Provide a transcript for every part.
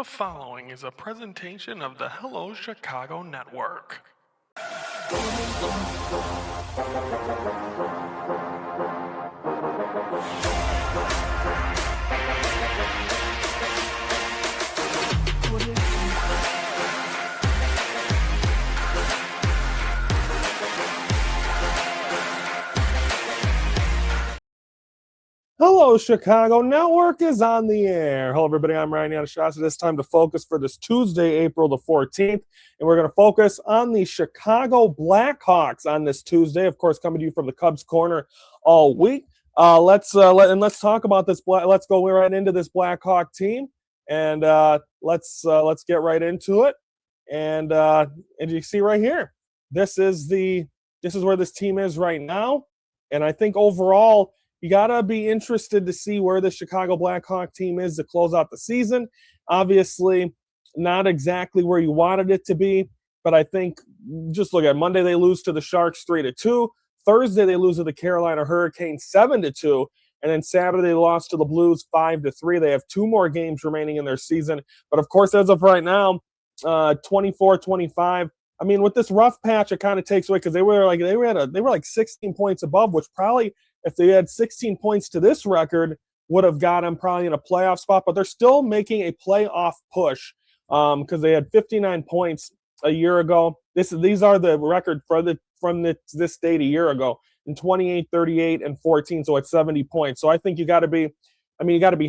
The following is a presentation of the Hello Chicago Network. Hello, Chicago Network is on the air. Hello, everybody. I'm Ryan Yanishasa. It's time to focus for this Tuesday, April the 14th. And we're going to focus on the Chicago Blackhawks on this Tuesday. Of course, coming to you from the Cubs Corner all week. Let's talk about this. Let's go right into this Blackhawk team. And let's get right into it. And you see right here, this is where this team is right now. And I think overall, you got to be interested to see where the Chicago Blackhawk team is to close out the season. Obviously, not exactly where you wanted it to be, but I think just look at Monday, they lose to the Sharks 3-2. Thursday, they lose to the Carolina Hurricanes 7-2. And then Saturday, they lost to the Blues 5-3. They have two more games remaining in their season. But of course, as of right now, 24-25. I mean, with this rough patch, it kind of takes away because they were like 16 points above, which probably, if they had 16 points to this record, would have got them probably in a playoff spot. But they're still making a playoff push because they had 59 points a year ago. These are the record from this date a year ago in 28, 38, and 14. So it's 70 points. So I think you got to be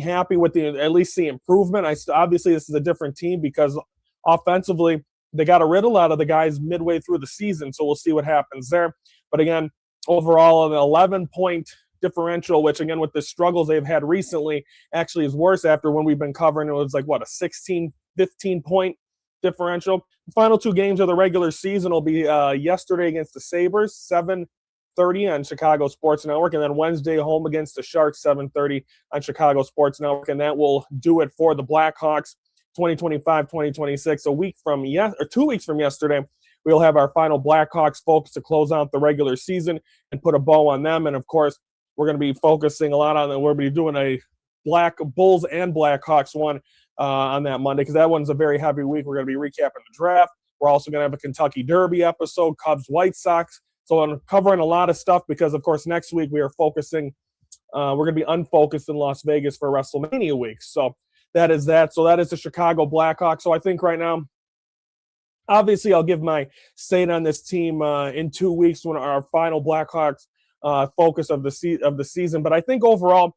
happy with at least the improvement. Obviously this is a different team because offensively they got rid of a lot of the guys midway through the season. So we'll see what happens there. But again, overall, an 11-point differential, which, again, with the struggles they've had recently, actually is worse after when we've been covering. It was like, a 16, 15-point differential. The final two games of the regular season will be yesterday against the Sabres, 7:30 on Chicago Sports Network, and then Wednesday home against the Sharks, 7:30 on Chicago Sports Network, and that will do it for the Blackhawks 2025-2026. 2 weeks from yesterday, we'll have our final Blackhawks focus to close out the regular season and put a bow on them. And, of course, we're going to be focusing a lot on them. We're going to be doing a Black Bulls and Blackhawks one on that Monday because that one's a very heavy week. We're going to be recapping the draft. We're also going to have a Kentucky Derby episode, Cubs, White Sox. So I'm covering a lot of stuff because, of course, next week we are focusing we're going to be unfocused in Las Vegas for WrestleMania week. So that is that. So that is the Chicago Blackhawks. So I think right now, obviously, I'll give my say on this team in 2 weeks when our final Blackhawks focus of the season. But I think overall,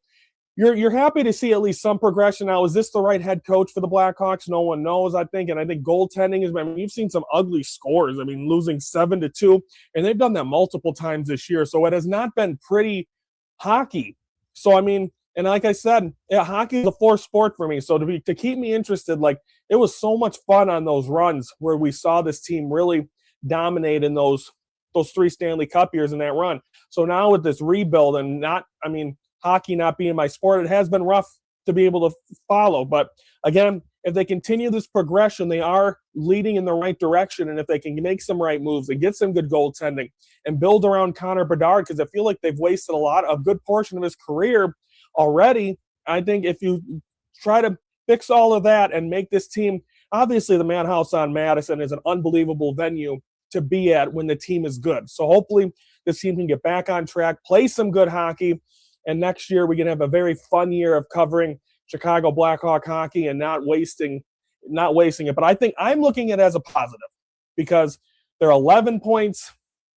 you're happy to see at least some progression. Now, is this the right head coach for the Blackhawks? No one knows, I think. And I think goaltending is. I mean, you've seen some ugly scores. I mean, losing 7-2, and they've done that multiple times this year. So it has not been pretty hockey. So I mean. And like I said, hockey is a fourth sport for me. So to keep me interested, like it was so much fun on those runs where we saw this team really dominate in those 3 Stanley Cup years in that run. So now with this rebuild and hockey not being my sport, it has been rough to be able to follow. But again, if they continue this progression, they are leading in the right direction. And if they can make some right moves and get some good goaltending and build around Connor Bedard, because I feel like they've wasted a good portion of his career already. I think if you try to fix all of that and make this team, obviously the Madhouse on Madison is an unbelievable venue to be at when the team is good. So hopefully this team can get back on track, play some good hockey, and next year we can have a very fun year of covering Chicago Blackhawk hockey and not wasting it. But I think I'm looking at it as a positive because they're 11 points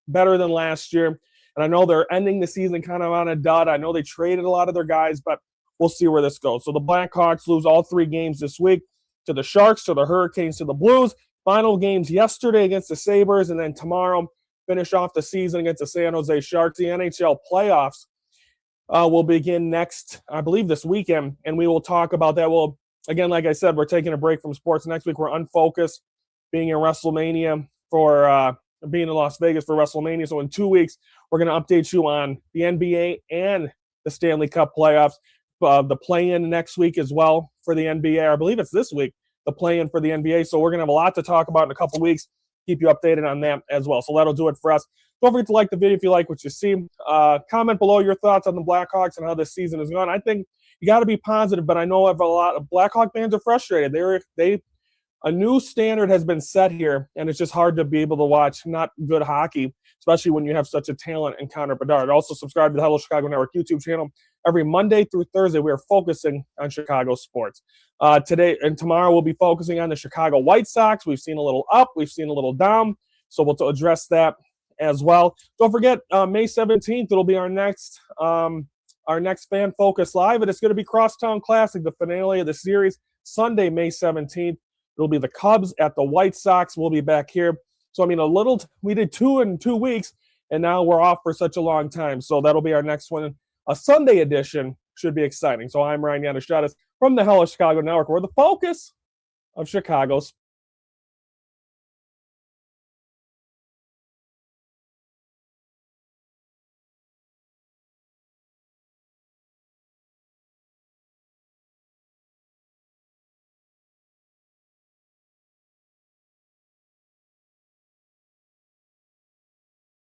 better than last year. And I know they're ending the season kind of on a dud. I know they traded a lot of their guys, but we'll see where this goes. So the Blackhawks lose all 3 games this week to the Sharks, to the Hurricanes, to the Blues. Final games yesterday against the Sabres, and then tomorrow finish off the season against the San Jose Sharks. The NHL playoffs will begin next, I believe, this weekend, and we will talk about that. Well, again, like I said, we're taking a break from sports next week. We're unfocused, being in WrestleMania for being in Las Vegas for WrestleMania. So in 2 weeks, we're going to update you on the NBA and the Stanley Cup playoffs, the play-in next week as well for the NBA. I believe it's this week, the play-in for the NBA. So we're going to have a lot to talk about in a couple weeks. Keep you updated on that as well. So that'll do it for us. Don't forget to like the video if you like what you see. Comment below your thoughts on the Blackhawks and how this season is going. I think you got to be positive. But I know a lot of Blackhawk fans are frustrated. A new standard has been set here, and it's just hard to be able to watch not good hockey, especially when you have such a talent in Connor Bedard. Also, subscribe to the Hello Chicago Network YouTube channel. Every Monday through Thursday, we are focusing on Chicago sports. Today and tomorrow, we'll be focusing on the Chicago White Sox. We've seen a little up, we've seen a little down, so we'll address that as well. Don't forget, May 17th, it'll be our next Fan Focus Live, and it's going to be Crosstown Classic, the finale of the series, Sunday, May 17th. It'll be the Cubs at the White Sox. We'll be back here. So, I mean, we did 2 in 2 weeks, and now we're off for such a long time. So that'll be our next one. A Sunday edition should be exciting. So I'm Ryan Yanustratis from the Hello Chicago Network. We're the focus of Chicago sports.